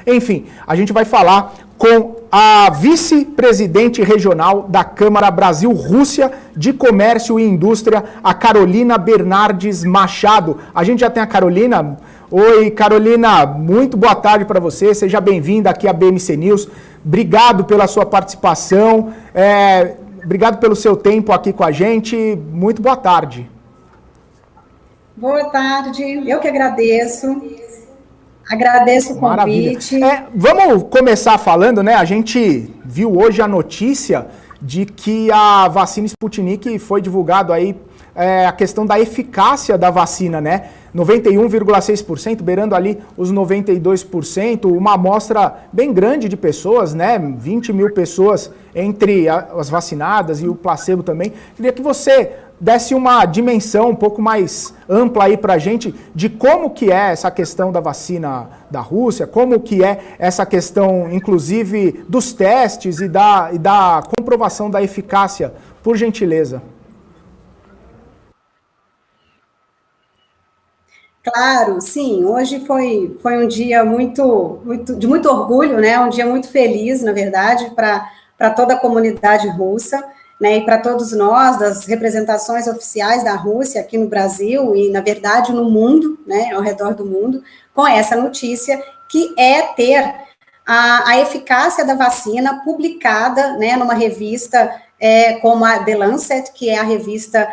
Enfim, a gente vai falar com a vice-presidente regional da Câmara Brasil-Rússia de Comércio e Indústria, a Carolina Bernardes Machado. A gente já tem a Carolina. Oi, Carolina, muito boa tarde para você. Seja bem-vinda aqui à BMC News. Obrigado pela sua participação. Obrigado pelo seu tempo aqui com a gente. Muito boa tarde. Boa tarde, eu que agradeço. Agradeço o convite. Vamos começar falando, né? A gente viu hoje a notícia de que a vacina Sputnik foi divulgado aí, a questão da eficácia da vacina, né? 91,6%, beirando ali os 92%, uma amostra bem grande de pessoas, né? 20 mil pessoas entre as vacinadas e o placebo também. Queria que você desse uma dimensão um pouco mais ampla aí pra gente de como que é essa questão da vacina da Rússia, como que é essa questão, inclusive, dos testes e da comprovação da eficácia, por gentileza. Claro, sim, hoje foi um dia de muito orgulho, né? Um dia muito feliz, na verdade, para toda a comunidade russa, né? E para todos nós, das representações oficiais da Rússia aqui no Brasil e, na verdade, no mundo, né? Ao redor do mundo, com essa notícia que é ter a eficácia da vacina publicada, né? Numa revista como a The Lancet, que é a revista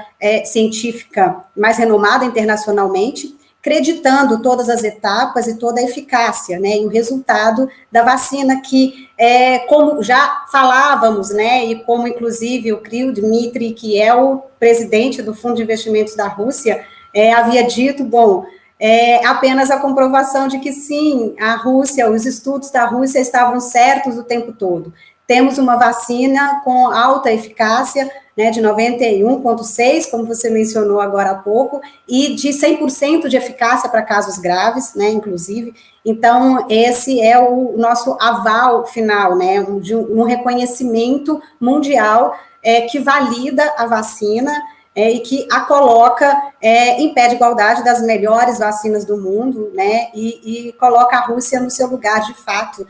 científica mais renomada internacionalmente, acreditando todas as etapas e toda a eficácia, né, e o resultado da vacina que, como já falávamos, né, e como inclusive o Kirill Dmitry, que é o presidente do Fundo de Investimentos da Rússia, havia dito, apenas a comprovação de que sim, a Rússia, os estudos da Rússia estavam certos o tempo todo. Temos uma vacina com alta eficácia, né, de 91,6%, como você mencionou agora há pouco, e de 100% de eficácia para casos graves, né, inclusive. Então, esse é o nosso aval final, né, de um reconhecimento mundial que valida a vacina e que a coloca em pé de igualdade das melhores vacinas do mundo, né, e coloca a Rússia no seu lugar, de fato,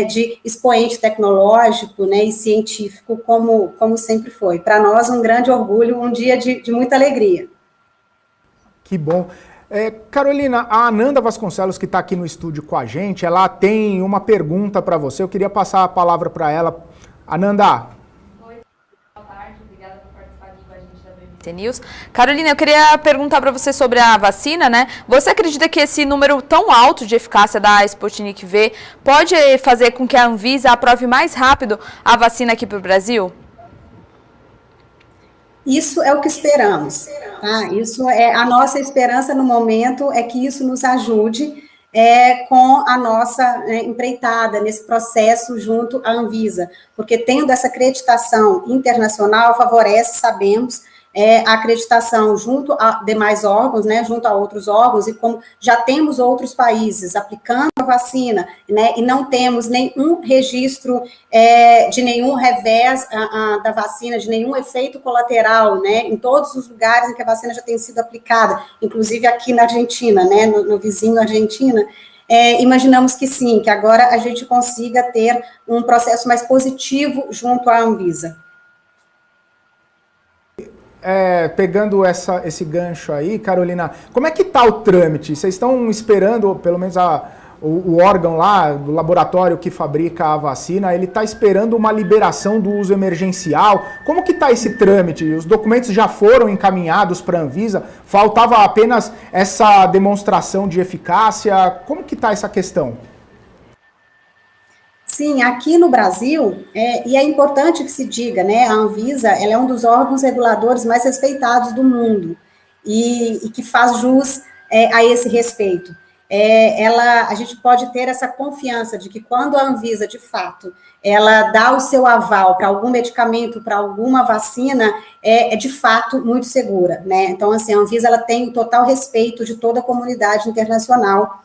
de expoente tecnológico, né, e científico, como sempre foi. Para nós, um grande orgulho, um dia de muita alegria. Que bom. Carolina, a Ananda Vasconcelos, que está aqui no estúdio com a gente, ela tem uma pergunta para você. Eu queria passar a palavra para ela. Ananda. News. Carolina, eu queria perguntar para você sobre a vacina, né? Você acredita que esse número tão alto de eficácia da Sputnik V pode fazer com que a Anvisa aprove mais rápido a vacina aqui para o Brasil? Isso é o que esperamos, tá? Isso é a nossa esperança no momento, é que isso nos ajude com a nossa empreitada nesse processo junto à Anvisa, porque tendo essa acreditação internacional favorece, sabemos, a acreditação junto a demais órgãos, né, junto a outros órgãos, e como já temos outros países aplicando a vacina, né, e não temos nenhum registro de nenhum revés da vacina, de nenhum efeito colateral, né, em todos os lugares em que a vacina já tem sido aplicada, inclusive aqui na Argentina, né, no vizinho Argentina, imaginamos que sim, que agora a gente consiga ter um processo mais positivo junto à Anvisa. Pegando esse gancho aí, Carolina, como é que está o trâmite? Vocês estão esperando, pelo menos o órgão lá, do laboratório que fabrica a vacina, ele está esperando uma liberação do uso emergencial? Como que está esse trâmite? Os documentos já foram encaminhados para a Anvisa? Faltava apenas essa demonstração de eficácia? Como que está essa questão? Sim, aqui no Brasil, e é importante que se diga, né, a Anvisa, ela é um dos órgãos reguladores mais respeitados do mundo, e que faz jus a esse respeito. A gente pode ter essa confiança de que quando a Anvisa, de fato, ela dá o seu aval para algum medicamento, para alguma vacina, é de fato muito segura, né? Então, assim, a Anvisa, ela tem o total respeito de toda a comunidade internacional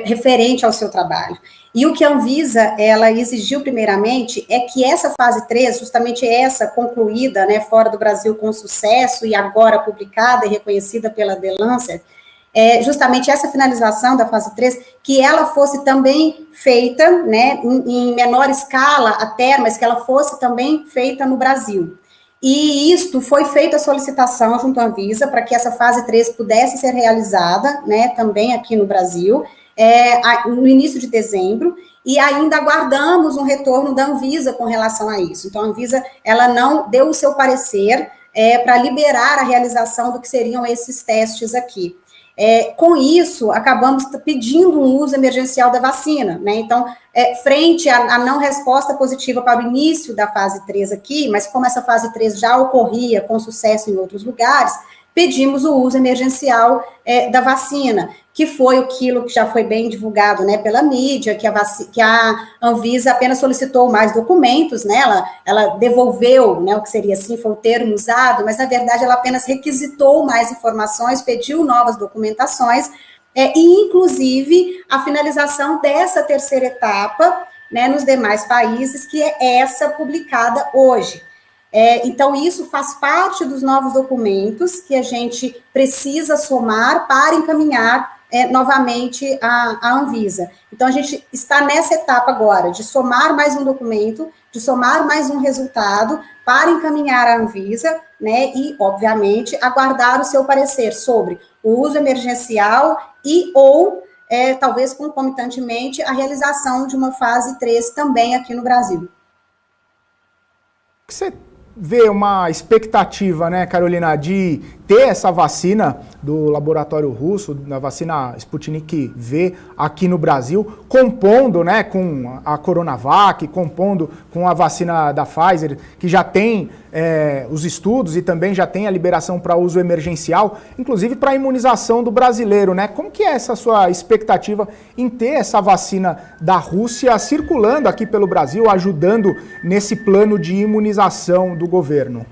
referente ao seu trabalho. E o que a Anvisa, ela exigiu primeiramente é que essa fase 3, justamente essa concluída, né, fora do Brasil com sucesso e agora publicada e reconhecida pela The Lancet, justamente essa finalização da fase 3, que ela fosse também feita, né, em menor escala até, mas que ela fosse também feita no Brasil. E isto foi feita a solicitação junto à Anvisa para que essa fase 3 pudesse ser realizada, né, também aqui no Brasil, no início de dezembro, e ainda aguardamos um retorno da Anvisa com relação a isso. Então, a Anvisa, ela não deu o seu parecer para liberar a realização do que seriam esses testes aqui. Com isso, acabamos pedindo um uso emergencial da vacina, né? Então, frente à não resposta positiva para o início da fase 3 aqui, mas como essa fase 3 já ocorria com sucesso em outros lugares, pedimos o uso emergencial da vacina, que foi aquilo que já foi bem divulgado, né, pela mídia, que a Anvisa apenas solicitou mais documentos, né, ela devolveu, né, o que seria assim, foi o termo usado, mas na verdade ela apenas requisitou mais informações, pediu novas documentações, e inclusive a finalização dessa terceira etapa, né, nos demais países, que é essa publicada hoje. Então, isso faz parte dos novos documentos que a gente precisa somar para encaminhar novamente a Anvisa. Então, a gente está nessa etapa agora, de somar mais um documento, de somar mais um resultado para encaminhar a Anvisa, né, e, obviamente, aguardar o seu parecer sobre o uso emergencial ou, talvez, concomitantemente, a realização de uma fase 3 também aqui no Brasil. Você vê uma expectativa, né, Carolina, de ter essa vacina do laboratório russo, da vacina Sputnik V aqui no Brasil, compondo, né, com a Coronavac, compondo com a vacina da Pfizer, que já tem os estudos e também já tem a liberação para uso emergencial, inclusive para a imunização do brasileiro, né? Como que é essa sua expectativa em ter essa vacina da Rússia circulando aqui pelo Brasil, ajudando nesse plano de imunização do governo?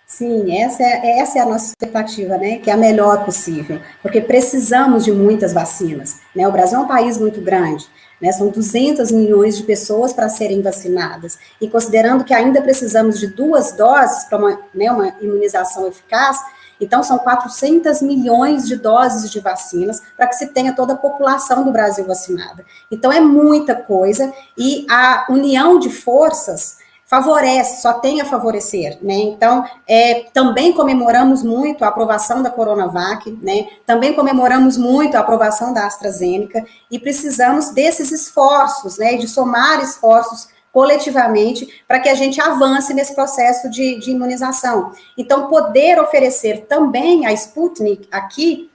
Sim, essa é a nossa expectativa, né, que é a melhor possível, porque precisamos de muitas vacinas, né, o Brasil é um país muito grande, né, são 200 milhões de pessoas para serem vacinadas, e considerando que ainda precisamos de 2 doses para uma imunização eficaz, então são 400 milhões de doses de vacinas para que se tenha toda a população do Brasil vacinada. Então é muita coisa, e a união de forças favorece, só tem a favorecer, né? Então, também comemoramos muito a aprovação da Coronavac, né? Também comemoramos muito a aprovação da AstraZeneca e precisamos desses esforços, né? De somar esforços coletivamente para que a gente avance nesse processo de imunização. Então, poder oferecer também a Sputnik aqui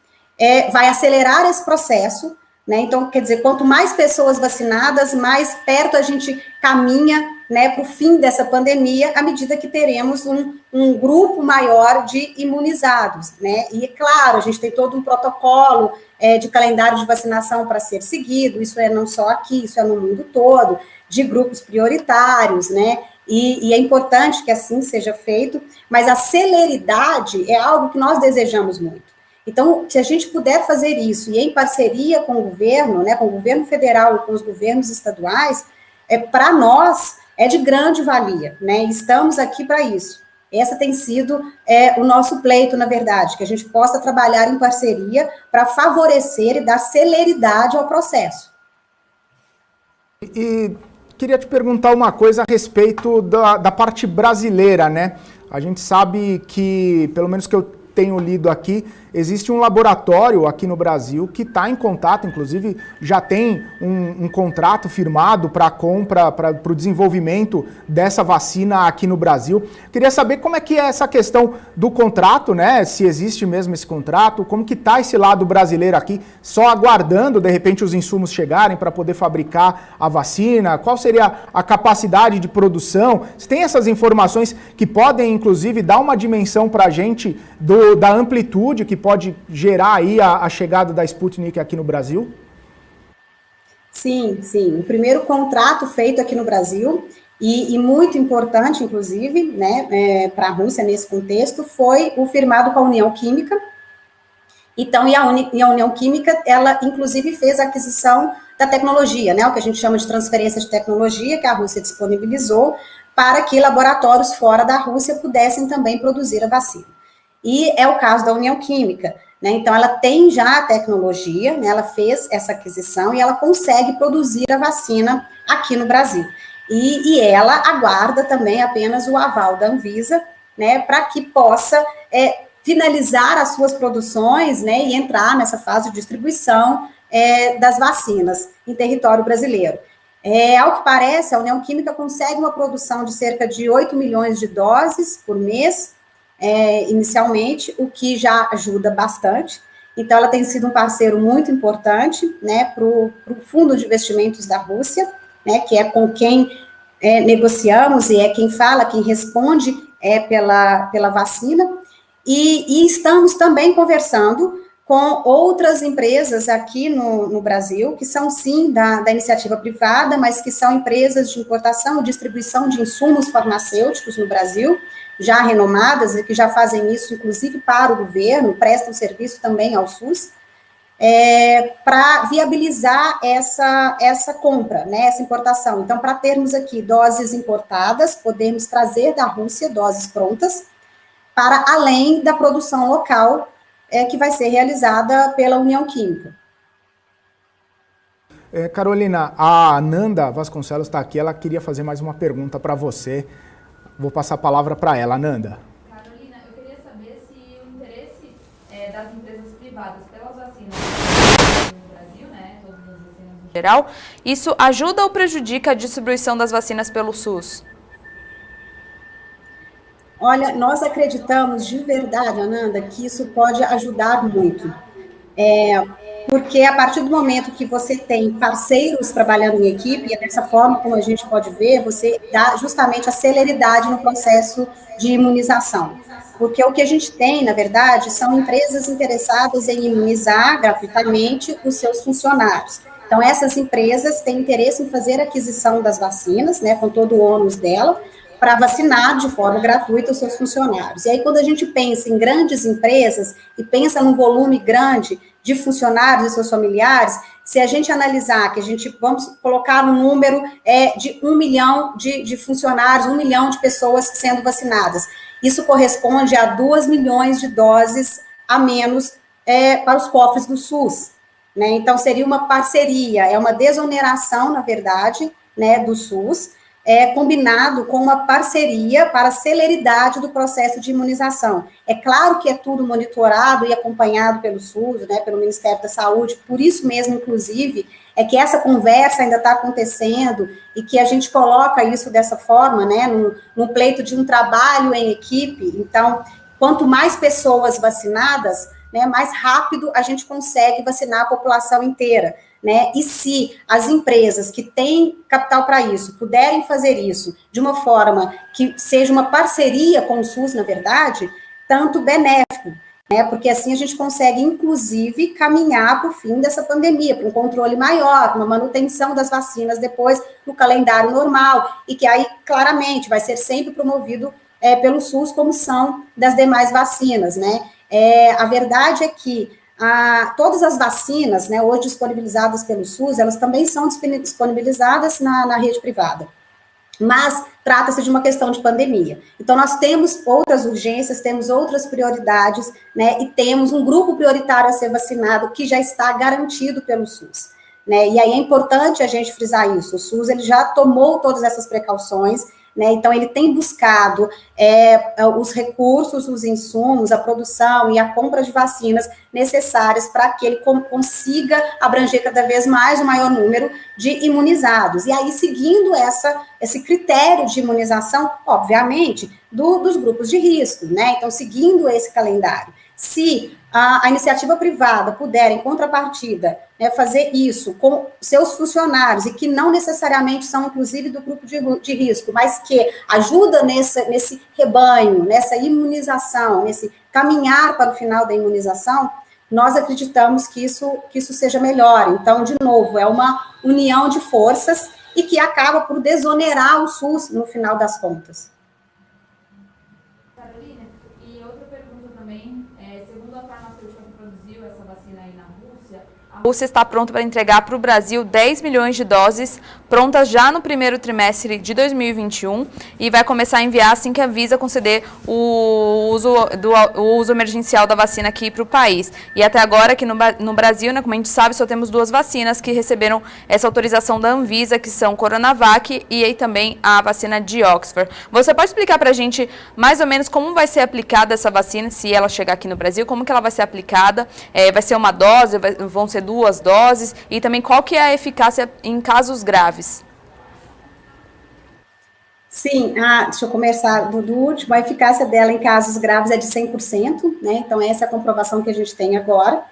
vai acelerar esse processo, né? Então, quer dizer, quanto mais pessoas vacinadas, mais perto a gente caminha, né, para o fim dessa pandemia, à medida que teremos um grupo maior de imunizados, né? E, claro, a gente tem todo um protocolo de calendário de vacinação para ser seguido, isso não só aqui, isso no mundo todo, de grupos prioritários, né? E é importante que assim seja feito, mas a celeridade é algo que nós desejamos muito. Então, se a gente puder fazer isso, e em parceria com o governo, né, com o governo federal e com os governos estaduais, para nós é de grande valia, né? Estamos aqui para isso. Essa tem sido o nosso pleito, na verdade, que a gente possa trabalhar em parceria para favorecer e dar celeridade ao processo. E queria te perguntar uma coisa a respeito da parte brasileira, né? A gente sabe que, pelo menos que eu tenho lido aqui, existe um laboratório aqui no Brasil que está em contato, inclusive já tem um contrato firmado para a compra, para o desenvolvimento dessa vacina aqui no Brasil. Queria saber como é que é essa questão do contrato, né? Se existe mesmo esse contrato, como que está esse lado brasileiro aqui, só aguardando, de repente, os insumos chegarem para poder fabricar a vacina? Qual seria a capacidade de produção? Você tem essas informações que podem, inclusive, dar uma dimensão para a gente da amplitude que pode gerar aí a chegada da Sputnik aqui no Brasil? Sim, sim. O primeiro contrato feito aqui no Brasil, e muito importante, inclusive, né, para a Rússia nesse contexto, foi o firmado com a União Química. Então, e a União Química, ela, inclusive, fez a aquisição da tecnologia, né, o que a gente chama de transferência de tecnologia, que a Rússia disponibilizou, para que laboratórios fora da Rússia pudessem também produzir a vacina. E é o caso da União Química. né? Então, ela tem já a tecnologia, né? Ela fez essa aquisição e ela consegue produzir a vacina aqui no Brasil. E ela aguarda também apenas o aval da Anvisa, né? Para que possa finalizar as suas produções, né? E entrar nessa fase de distribuição das vacinas em território brasileiro. Ao que parece, a União Química consegue uma produção de cerca de 8 milhões de doses por mês, inicialmente, o que já ajuda bastante. Então, ela tem sido um parceiro muito importante, né, para o Fundo de Investimentos da Rússia, né, que é com quem negociamos e é quem fala, quem responde pela vacina. E estamos também conversando com outras empresas aqui no Brasil, que são, sim, da iniciativa privada, mas que são empresas de importação e distribuição de insumos farmacêuticos no Brasil, já renomadas e que já fazem isso, inclusive, para o governo, prestam serviço também ao SUS, para viabilizar essa compra, né, essa importação. Então, para termos aqui doses importadas, podemos trazer da Rússia doses prontas, para além da produção local, que vai ser realizada pela União Química. Carolina, a Nanda Vasconcelos está aqui, ela queria fazer mais uma pergunta para você. Vou passar a palavra para ela, Nanda. Carolina, eu queria saber se o interesse das empresas privadas pelas vacinas no Brasil, né, todas as vacinas em geral, isso ajuda ou prejudica a distribuição das vacinas pelo SUS? Olha, nós acreditamos de verdade, Ananda, que isso pode ajudar muito. Porque a partir do momento que você tem parceiros trabalhando em equipe, e é dessa forma como a gente pode ver, você dá justamente a celeridade no processo de imunização. Porque o que a gente tem, na verdade, são empresas interessadas em imunizar gratuitamente os seus funcionários. Então, essas empresas têm interesse em fazer a aquisição das vacinas, né, com todo o ônus dela, para vacinar de forma gratuita os seus funcionários. E aí, quando a gente pensa em grandes empresas e pensa num volume grande de funcionários e seus familiares, se a gente analisar que a gente, vamos colocar um número de 1 milhão de funcionários, 1 milhão de pessoas sendo vacinadas, isso corresponde a 2 milhões de doses a menos para os cofres do SUS, né? Então, seria uma parceria, é uma desoneração, na verdade, né, do SUS, combinado com uma parceria para a celeridade do processo de imunização. É claro que é tudo monitorado e acompanhado pelo SUS, né, pelo Ministério da Saúde, por isso mesmo, inclusive, é que essa conversa ainda está acontecendo e que a gente coloca isso dessa forma, né, num pleito de um trabalho em equipe. Então, quanto mais pessoas vacinadas, né, mais rápido a gente consegue vacinar a população inteira. Né? E se as empresas que têm capital para isso puderem fazer isso de uma forma que seja uma parceria com o SUS, na verdade, tanto benéfico, né? Porque assim a gente consegue, inclusive, caminhar para o fim dessa pandemia, para um controle maior, uma manutenção das vacinas depois no calendário normal, e que aí, claramente, vai ser sempre promovido pelo SUS, como são das demais vacinas, né? A verdade é que todas as vacinas, né, hoje disponibilizadas pelo SUS, elas também são disponibilizadas na rede privada. Mas trata-se de uma questão de pandemia. Então, nós temos outras urgências, temos outras prioridades, né, e temos um grupo prioritário a ser vacinado que já está garantido pelo SUS. Né, e aí é importante a gente frisar isso. O SUS ele já tomou todas essas precauções, né, então ele tem buscado os recursos, os insumos, a produção e a compra de vacinas necessárias para que ele consiga abranger cada vez mais o maior número de imunizados. E aí, seguindo esse critério de imunização, obviamente, dos grupos de risco, né? Então, seguindo esse calendário. Se a iniciativa privada puder, em contrapartida, né, fazer isso com seus funcionários, e que não necessariamente são, inclusive, do grupo de risco, mas que ajuda nesse rebanho, nessa imunização, nesse caminhar para o final da imunização, nós acreditamos que isso seja melhor. Então, de novo, é uma união de forças e que acaba por desonerar o SUS no final das contas. Carolina, e outra pergunta também, segundo a farmacêutica que produziu essa vacina aí na Rússia, a Rússia está pronta para entregar para o Brasil 10 milhões de doses prontas já no primeiro trimestre de 2021 e vai começar a enviar assim que a Anvisa conceder o uso emergencial da vacina aqui para o país. E até agora aqui no Brasil, né, como a gente sabe, só temos 2 vacinas que receberam essa autorização da Anvisa, que são Coronavac e aí também a vacina de Oxford. Você pode explicar para a gente mais ou menos como vai ser aplicada essa vacina, se ela chegar aqui no Brasil, como que ela vai ser aplicada? Vai ser uma dose, vão ser 2 doses e também qual que é a eficácia em casos graves? Sim, deixa eu começar do último. A eficácia dela em casos graves é de 100%, né? Então, essa é a comprovação que a gente tem agora.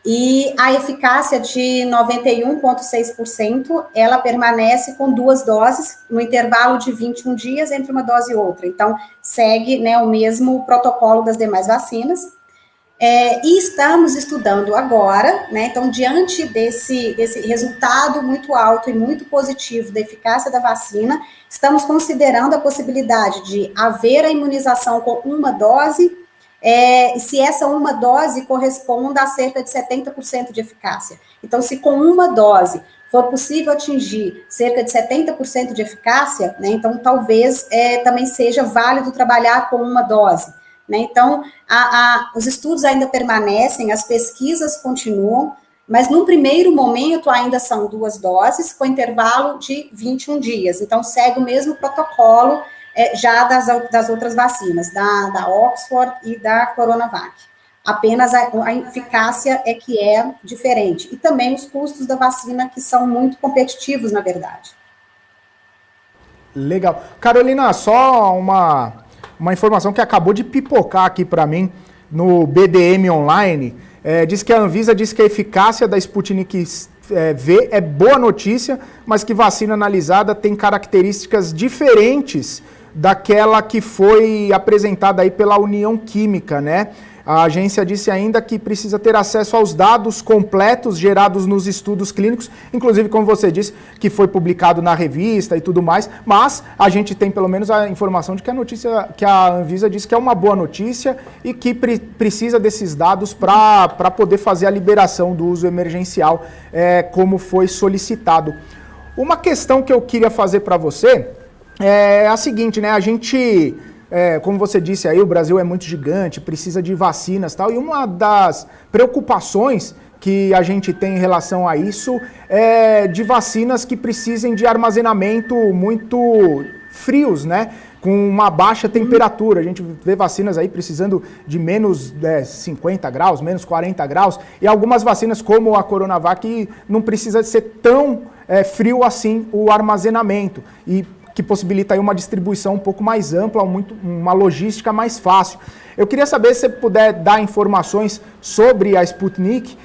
E a eficácia de 91,6%, ela permanece com 2 doses, no intervalo de 21 dias entre uma dose e outra. Então, segue, né, o mesmo protocolo das demais vacinas. E estamos estudando agora, né, então, diante desse resultado muito alto e muito positivo da eficácia da vacina, estamos considerando a possibilidade de haver a imunização com 1 dose, se essa 1 dose corresponda a cerca de 70% de eficácia. Então, se com 1 dose for possível atingir cerca de 70% de eficácia, né, então talvez também seja válido trabalhar com 1 dose. Né? Então, os estudos ainda permanecem, as pesquisas continuam, mas no primeiro momento ainda são 2 doses, com intervalo de 21 dias. Então, segue o mesmo protocolo já das outras vacinas, da Oxford e da Coronavac. Apenas a eficácia é que é diferente. E também os custos da vacina, que são muito competitivos, na verdade. Legal. Carolina, só uma informação que acabou de pipocar aqui para mim no BDM Online. Diz que a Anvisa diz que a eficácia da Sputnik V é boa notícia, mas que vacina analisada tem características diferentes daquela que foi apresentada aí pela União Química, né? A agência disse ainda que precisa ter acesso aos dados completos gerados nos estudos clínicos, inclusive, como você disse, que foi publicado na revista e tudo mais, mas a gente tem pelo menos a informação de que a notícia, que a Anvisa disse que é uma boa notícia e que precisa desses dados para poder fazer a liberação do uso emergencial, como foi solicitado. Uma questão que eu queria fazer para você é a seguinte, né? A gente... como você disse aí, o Brasil é muito gigante, precisa de vacinas e tal, e uma das preocupações que a gente tem em relação a isso é de vacinas que precisem de armazenamento muito frios, né? Com uma baixa temperatura. A gente vê vacinas aí precisando de menos 50 graus, menos 40 graus, e algumas vacinas como a Coronavac não precisa ser tão frio assim o armazenamento, e que possibilita aí uma distribuição um pouco mais ampla, uma logística mais fácil. Eu queria saber se você puder dar informações sobre a Sputnik,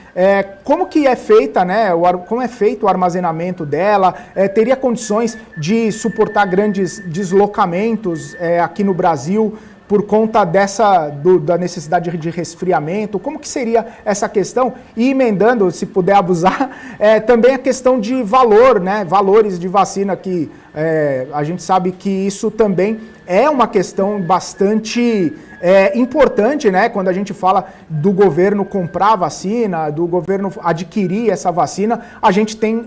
como que é feita, né, como é feito o armazenamento dela, teria condições de suportar grandes deslocamentos aqui no Brasil por conta da necessidade de resfriamento? Como que seria essa questão? E emendando, se puder abusar, também a questão de valor, né? Valores de vacina, que a gente sabe que isso também é uma questão bastante importante, né? Quando a gente fala do governo comprar vacina, do governo adquirir essa vacina, a gente tem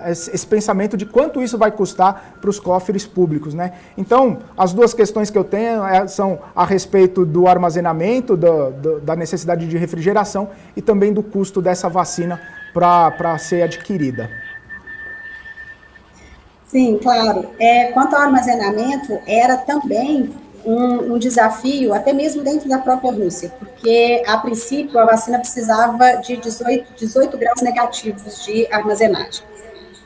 esse pensamento de quanto isso vai custar para os cofres públicos, né? Então, as duas questões que eu tenho são a respeito do armazenamento, da necessidade de refrigeração e também do custo dessa vacina para ser adquirida. Sim, claro. Quanto ao armazenamento, era também um desafio, até mesmo dentro da própria Rússia, porque, a princípio, a vacina precisava de 18 graus negativos de armazenagem.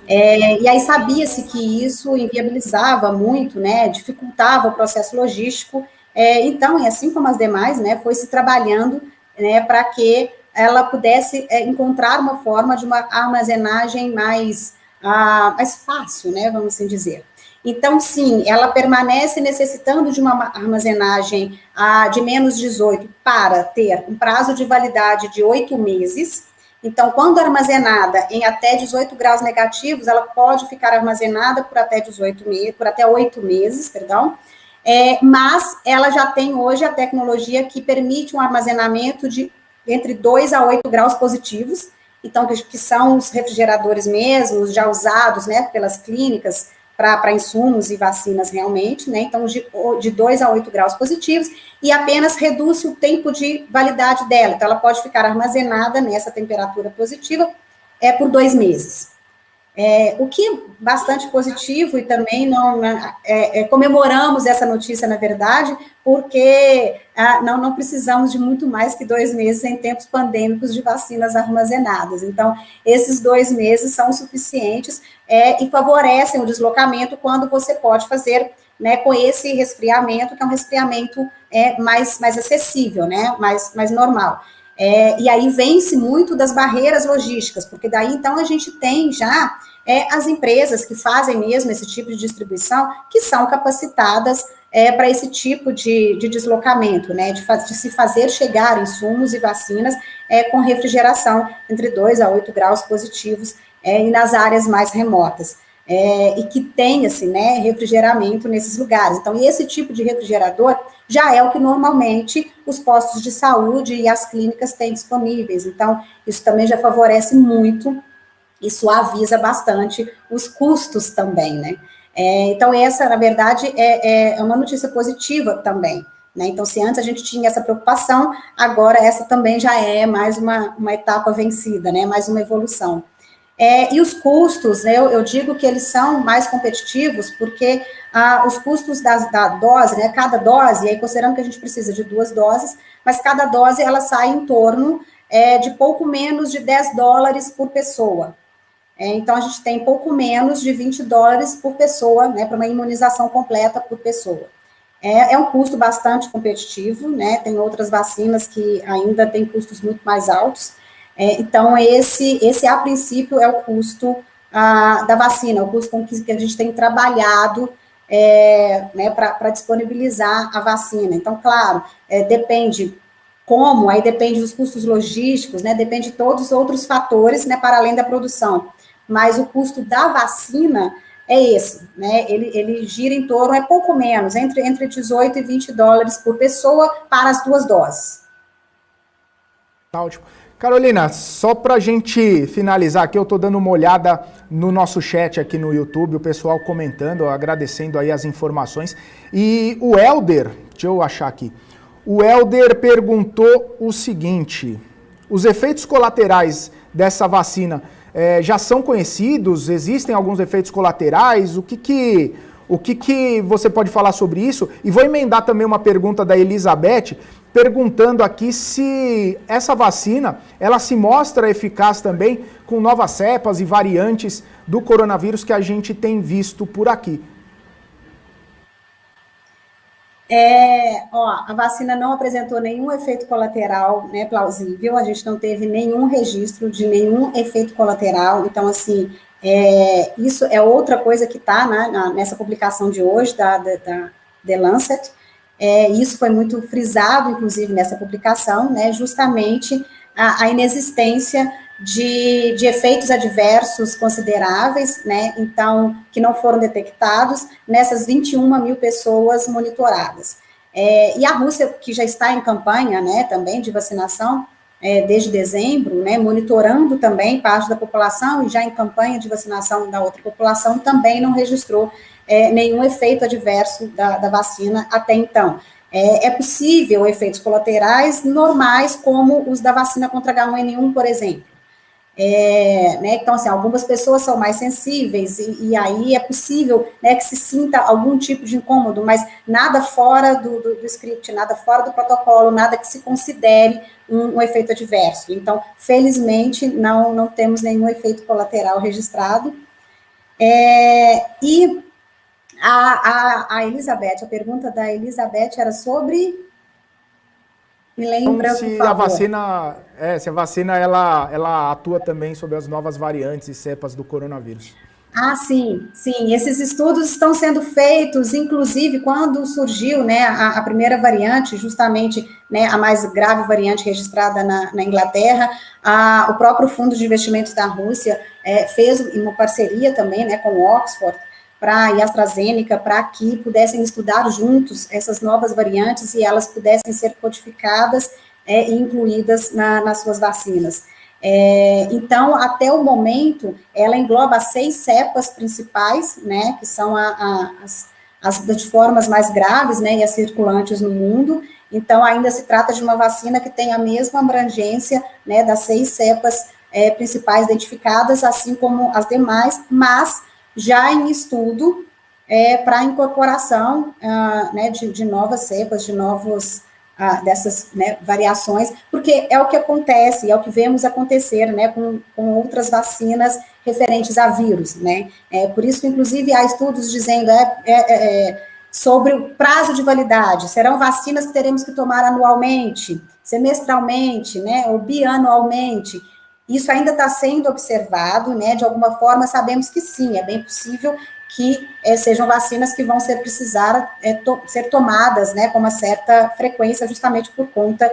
E aí sabia-se que isso inviabilizava muito, né, dificultava o processo logístico, então, e assim como as demais, né, foi se trabalhando, né, para que ela pudesse encontrar uma forma de uma armazenagem mais fácil, né, vamos assim dizer. Então, sim, ela permanece necessitando de uma armazenagem de menos 18 para ter um prazo de validade de 8 meses. Então, quando armazenada em até 18 graus negativos, ela pode ficar armazenada por até 8 meses, perdão. Mas ela já tem hoje a tecnologia que permite um armazenamento de entre 2 a 8 graus positivos. então, que são os refrigeradores mesmos, já usados, né, pelas clínicas, para insumos e vacinas realmente, né, então de 2 a 8 graus positivos, e apenas reduz o tempo de validade dela, então ela pode ficar armazenada nessa temperatura positiva por 2 meses. O que é bastante positivo, e também comemoramos essa notícia, na verdade, porque não precisamos de muito mais que 2 meses em tempos pandêmicos de vacinas armazenadas. Então, esses 2 meses são suficientes e favorecem o deslocamento quando você pode fazer, né, com esse resfriamento, que é um resfriamento mais acessível, né, mais normal. E aí vence muito das barreiras logísticas, porque daí, então, a gente tem já as empresas que fazem mesmo esse tipo de distribuição, que são capacitadas para esse tipo de deslocamento, né, de se fazer chegar insumos e vacinas com refrigeração entre 2 a 8 graus positivos e nas áreas mais remotas. E que tem, assim, né, refrigeramento nesses lugares. Então, esse tipo de refrigerador já é o que normalmente os postos de saúde e as clínicas têm disponíveis. Então, isso também já favorece muito e suaviza bastante os custos também, né? Então, essa, na verdade, é uma notícia positiva também, né? Então, se antes a gente tinha essa preocupação, agora essa também já é mais uma etapa vencida, né? Mais uma evolução. E os custos, né, eu digo que eles são mais competitivos, porque os custos da dose, né, cada dose, e aí considerando que a gente precisa de 2 doses, mas cada dose ela sai em torno de pouco menos de $10 por pessoa. Então, a gente tem pouco menos de $20 por pessoa, né, para uma imunização completa por pessoa. É um custo bastante competitivo, né, tem outras vacinas que ainda têm custos muito mais altos. Então, esse a princípio é o custo da vacina, o custo com que a gente tem trabalhado né, para disponibilizar a vacina. Então, claro, depende como, aí depende dos custos logísticos, né, depende de todos os outros fatores, né, para além da produção. Mas o custo da vacina é esse, né, ele gira em torno, pouco menos, entre $18 e $20 por pessoa para as 2 doses. Tá ótimo. Carolina, só para a gente finalizar aqui, eu estou dando uma olhada no nosso chat aqui no YouTube, o pessoal comentando, agradecendo aí as informações. E o Helder, deixa eu achar aqui, o Helder perguntou o seguinte: os efeitos colaterais dessa vacina já são conhecidos? Existem alguns efeitos colaterais? O que você pode falar sobre isso? E vou emendar também uma pergunta da Elizabeth, perguntando aqui se essa vacina, ela se mostra eficaz também com novas cepas e variantes do coronavírus que a gente tem visto por aqui. A vacina não apresentou nenhum efeito colateral, né, plausível, a gente não teve nenhum registro de nenhum efeito colateral, então, assim, isso é outra coisa que está nessa publicação de hoje, da The Lancet. Isso foi muito frisado, inclusive, nessa publicação, né, justamente a inexistência de efeitos adversos consideráveis, né, então, que não foram detectados nessas 21 mil pessoas monitoradas. E a Rússia, que já está em campanha, né, também de vacinação, desde dezembro, né, monitorando também parte da população e já em campanha de vacinação da outra população, também não registrou nenhum efeito adverso da vacina até então. É possível efeitos colaterais normais, como os da vacina contra H1N1, por exemplo. Né, então, assim, algumas pessoas são mais sensíveis, e aí é possível, né, que se sinta algum tipo de incômodo, mas nada fora do script, nada fora do protocolo, nada que se considere um efeito adverso. Então, felizmente, não temos nenhum efeito colateral registrado. E a Elizabeth, a pergunta da Elizabeth era sobre... Me lembra, então, se a vacina ela atua também sobre as novas variantes e cepas do coronavírus. Sim. Esses estudos estão sendo feitos, inclusive, quando surgiu, né, a primeira variante, justamente, né, a mais grave variante registrada na Inglaterra, o próprio Fundo de Investimentos da Rússia fez uma parceria também, né, com o Oxford, e a AstraZeneca, para que pudessem estudar juntos essas novas variantes e elas pudessem ser codificadas e incluídas nas suas vacinas. Então, até o momento, ela engloba 6 cepas principais, né, que são as de formas mais graves, né, e as circulantes no mundo. Então, ainda se trata de uma vacina que tem a mesma abrangência, né, das 6 cepas principais identificadas, assim como as demais, mas já em estudo para incorporação né, de novas cepas, de novos dessas, né, variações, porque é o que acontece, é o que vemos acontecer, né, com outras vacinas referentes a vírus, né, por isso, inclusive, há estudos dizendo sobre o prazo de validade, serão vacinas que teremos que tomar anualmente, semestralmente, né, ou bianualmente. Isso ainda está sendo observado, né, de alguma forma sabemos que sim, é bem possível que sejam vacinas que vão precisar ser tomadas, né, com uma certa frequência, justamente por conta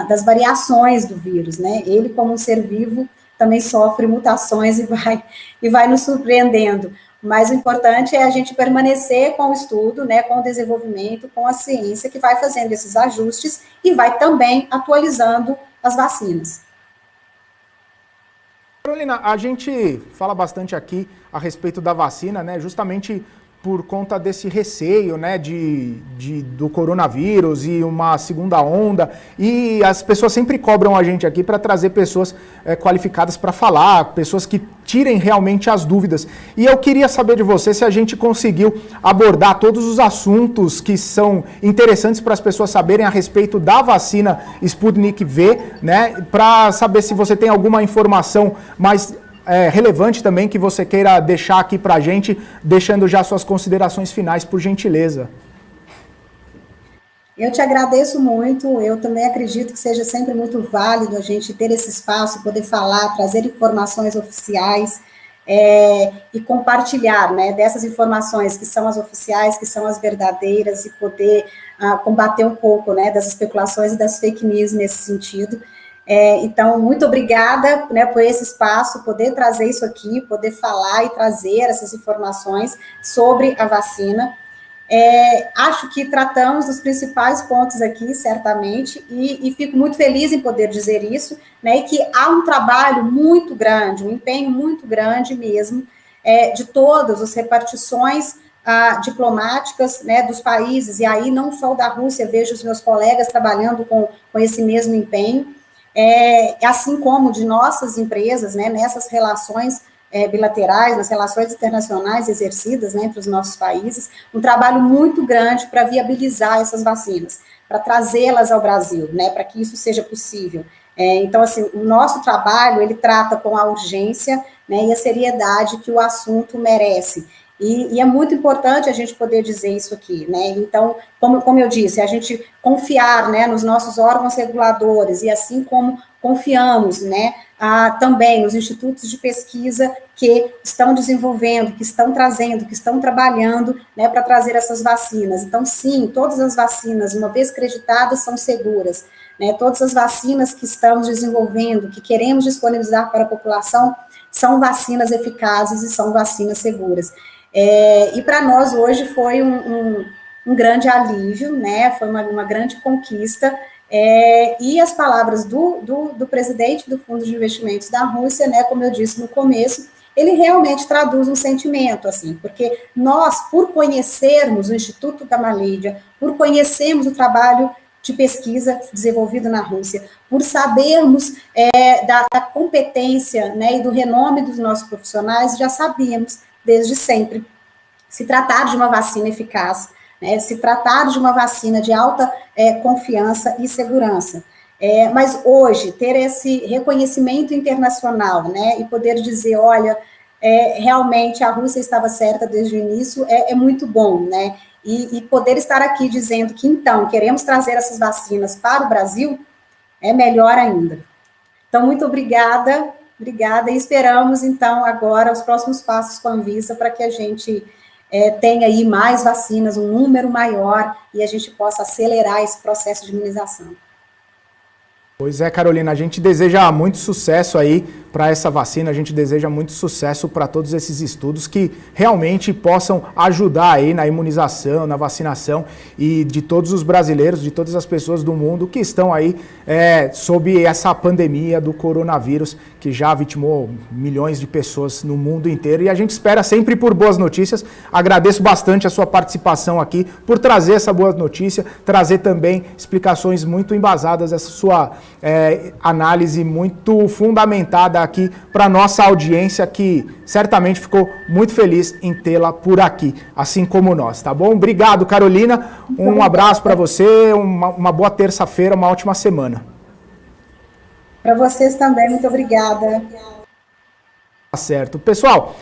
das variações do vírus, né, ele como um ser vivo também sofre mutações e vai nos surpreendendo, mas o importante é a gente permanecer com o estudo, né, com o desenvolvimento, com a ciência que vai fazendo esses ajustes e vai também atualizando as vacinas. Carolina, a gente fala bastante aqui a respeito da vacina, né? Justamente por conta desse receio, né, do coronavírus e uma segunda onda, e as pessoas sempre cobram a gente aqui para trazer pessoas qualificadas para falar, pessoas que tirem realmente as dúvidas. E eu queria saber de você se a gente conseguiu abordar todos os assuntos que são interessantes para as pessoas saberem a respeito da vacina Sputnik V, né, para saber se você tem alguma informação mais relevante também que você queira deixar aqui para a gente, deixando já suas considerações finais, por gentileza. Eu te agradeço muito, eu também acredito que seja sempre muito válido a gente ter esse espaço, poder falar, trazer informações oficiais e compartilhar, né, dessas informações que são as oficiais, que são as verdadeiras, e poder combater um pouco, né, das especulações e das fake news nesse sentido. Então, muito obrigada, né, por esse espaço, poder trazer isso aqui, poder falar e trazer essas informações sobre a vacina. Acho que tratamos dos principais pontos aqui, certamente, e fico muito feliz em poder dizer isso, né, e que há um trabalho muito grande, um empenho muito grande mesmo, de todas as repartições diplomáticas, né, dos países, e aí não só da Rússia, vejo os meus colegas trabalhando com esse mesmo empenho, assim como de nossas empresas, né, nessas relações bilaterais, nas relações internacionais exercidas, né, entre os nossos países, um trabalho muito grande para viabilizar essas vacinas, para trazê-las ao Brasil, né, para que isso seja possível. Então, assim, o nosso trabalho, ele trata com a urgência, né, e a seriedade que o assunto merece. E é muito importante a gente poder dizer isso aqui, né? Então, como eu disse, a gente confiar, né, nos nossos órgãos reguladores, e assim como confiamos, né, também nos institutos de pesquisa que estão desenvolvendo, que estão trazendo, que estão trabalhando, né, para trazer essas vacinas. Então, sim, todas as vacinas, uma vez acreditadas, são seguras, né? Todas as vacinas que estamos desenvolvendo, que queremos disponibilizar para a população, são vacinas eficazes e são vacinas seguras. E para nós hoje foi um grande alívio, né? Foi uma grande conquista, e as palavras do presidente do Fundo de Investimentos da Rússia, né, como eu disse no começo, ele realmente traduz um sentimento, assim, porque nós, por conhecermos o Instituto Gamaleya, por conhecermos o trabalho de pesquisa desenvolvido na Rússia, por sabermos da competência, né, e do renome dos nossos profissionais, já sabíamos desde sempre se tratar de uma vacina eficaz, né, se tratar de uma vacina de alta confiança e segurança. Mas hoje, ter esse reconhecimento internacional, né, e poder dizer, olha, realmente a Rússia estava certa desde o início, é muito bom, né, e poder estar aqui dizendo que, então, queremos trazer essas vacinas para o Brasil, é melhor ainda. Então, muito obrigada, e esperamos, então, agora os próximos passos com a Anvisa para que a gente tenha aí mais vacinas, um número maior, e a gente possa acelerar esse processo de imunização. Pois é, Carolina, a gente deseja muito sucesso aí para essa vacina. A gente deseja muito sucesso para todos esses estudos que realmente possam ajudar aí na imunização, na vacinação e de todos os brasileiros, de todas as pessoas do mundo que estão aí sob essa pandemia do coronavírus que já vitimou milhões de pessoas no mundo inteiro. E a gente espera sempre por boas notícias. Agradeço bastante a sua participação aqui, por trazer essa boa notícia, trazer também explicações muito embasadas, essa sua análise muito fundamentada aqui para nossa audiência, que certamente ficou muito feliz em tê-la por aqui, assim como nós, tá bom? Obrigado, Carolina. Um abraço para você, uma boa terça-feira, uma ótima semana. Para vocês também, muito obrigada. Tá certo. Pessoal,